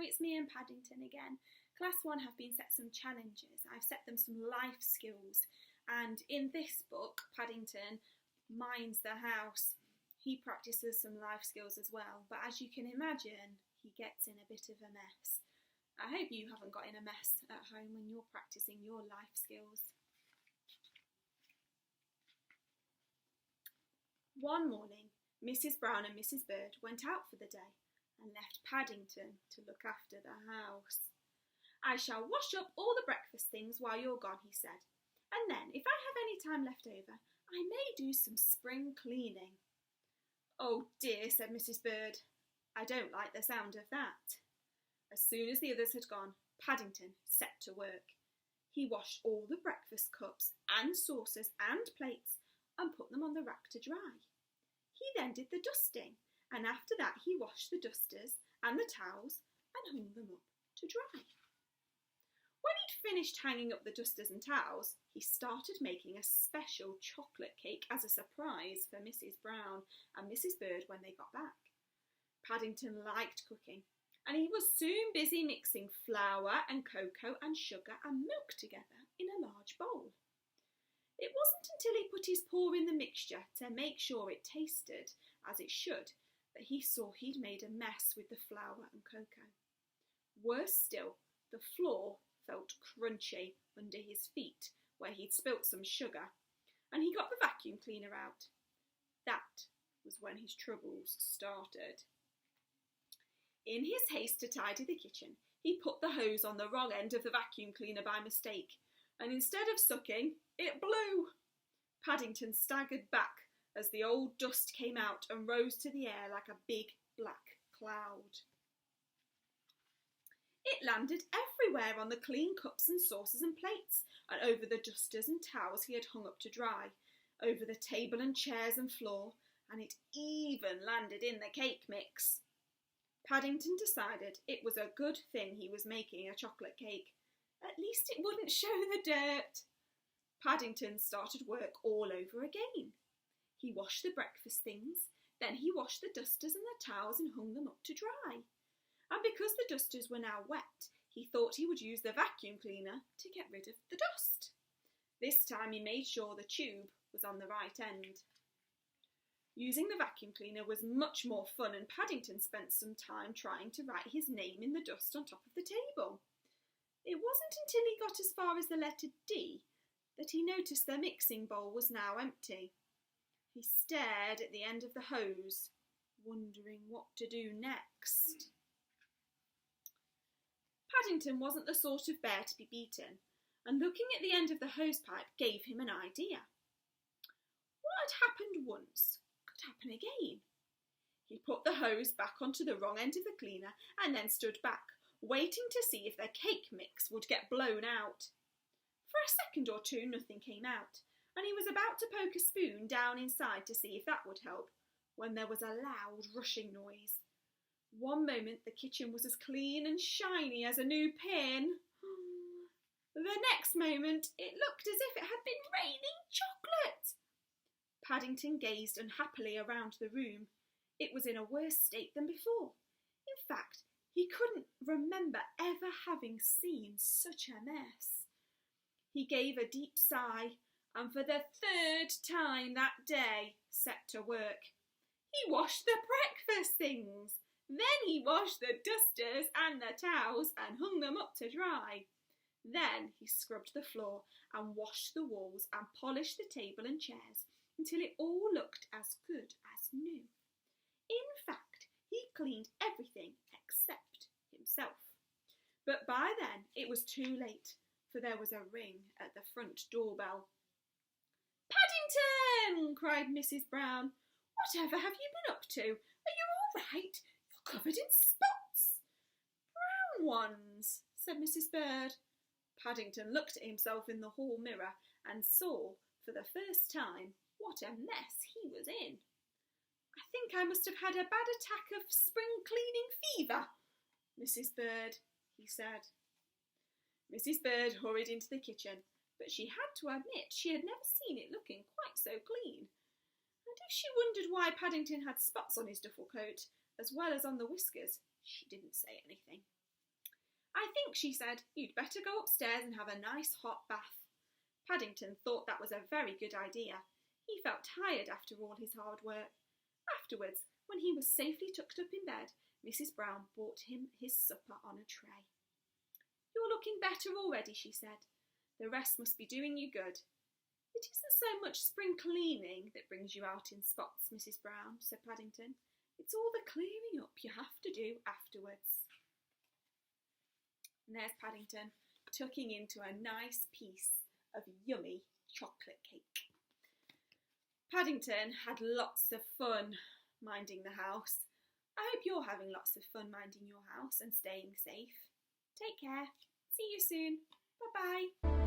it's me and Paddington again. Class 1 have been set some challenges. I've set them some life skills. And in this book, Paddington minds the house. He practices some life skills as well. But as you can imagine, he gets in a bit of a mess. I hope you haven't got in a mess at home when you're practicing your life skills. One morning, Mrs. Brown and Mrs. Bird went out for the day and left Paddington to look after the house. "I shall wash up all the breakfast things while you're gone," he said, "and then, if I have any time left over, I may do some spring cleaning." "Oh dear," said Mrs. Bird, "I don't like the sound of that." As soon as the others had gone, Paddington set to work. He washed all the breakfast cups and saucers and plates and put them on the rack to dry. He then did the dusting, and after that he washed the dusters and the towels and hung them up to dry. When he'd finished hanging up the dusters and towels, he started making a special chocolate cake as a surprise for Mrs. Brown and Mrs. Bird when they got back. Paddington liked cooking, and he was soon busy mixing flour and cocoa and sugar and milk together in a large bowl. It wasn't until he put his paw in the mixture to make sure it tasted as it should that he saw he'd made a mess with the flour and cocoa. Worse still, the floor felt crunchy under his feet where he'd spilt some sugar, and he got the vacuum cleaner out. That was when his troubles started. In his haste to tidy the kitchen, he put the hose on the wrong end of the vacuum cleaner by mistake, and instead of sucking, it blew. Paddington staggered back as the old dust came out and rose to the air like a big black cloud. It landed everywhere on the clean cups and saucers and plates, and over the dusters and towels he had hung up to dry, over the table and chairs and floor, and it even landed in the cake mix. Paddington decided it was a good thing he was making a chocolate cake. At least it wouldn't show the dirt. Paddington started work all over again. He washed the breakfast things, then he washed the dusters and the towels and hung them up to dry. And because the dusters were now wet, he thought he would use the vacuum cleaner to get rid of the dust. This time he made sure the tube was on the right end. Using the vacuum cleaner was much more fun, and Paddington spent some time trying to write his name in the dust on top of the table. It wasn't until he got as far as the letter D that he noticed the mixing bowl was now empty. He stared at the end of the hose, wondering what to do next. Paddington wasn't the sort of bear to be beaten, and looking at the end of the hosepipe gave him an idea. What had happened once could happen again. He put the hose back onto the wrong end of the cleaner and then stood back, waiting to see if the cake mix would get blown out. For a second or two nothing came out, and he was about to poke a spoon down inside to see if that would help, when there was a loud rushing noise. One moment the kitchen was as clean and shiny as a new pin. The next moment it looked as if it had been raining chocolate. Paddington gazed unhappily around the room. It was in a worse state than before. In fact, he couldn't remember ever having seen such a mess. He gave a deep sigh and for the third time that day set to work. He washed the breakfast things. Then he washed the dusters and the towels and hung them up to dry. Then he scrubbed the floor and washed the walls and polished the table and chairs until it all looked as good as new. In fact, he cleaned everything except himself. But by then it was too late, for there was a ring at the front doorbell. "Paddington!" cried Mrs. Brown. "Whatever have you been up to? Are you all right? You're covered in spots." "Brown ones," said Mrs. Bird. Paddington looked at himself in the hall mirror and saw, for the first time, what a mess he was in. "I think I must have had a bad attack of spring cleaning fever, Mrs. Bird," he said. Mrs. Bird hurried into the kitchen, but she had to admit she had never seen it looking quite so clean. And if she wondered why Paddington had spots on his duffel coat, as well as on the whiskers, she didn't say anything. I think, she said, you'd better go upstairs and have a nice hot bath. Paddington thought that was a very good idea. He felt tired after all his hard work. Afterwards, when he was safely tucked up in bed, Mrs. Brown brought him his supper on a tray. You're looking better already, she said. The rest must be doing you good. It isn't so much spring cleaning that brings you out in spots, Mrs. Brown, said Paddington. It's all the clearing up you have to do afterwards. And there's Paddington tucking into a nice piece of yummy chocolate cake. Paddington had lots of fun minding the house. I hope you're having lots of fun minding your house and staying safe. Take care. See you soon. Bye-bye.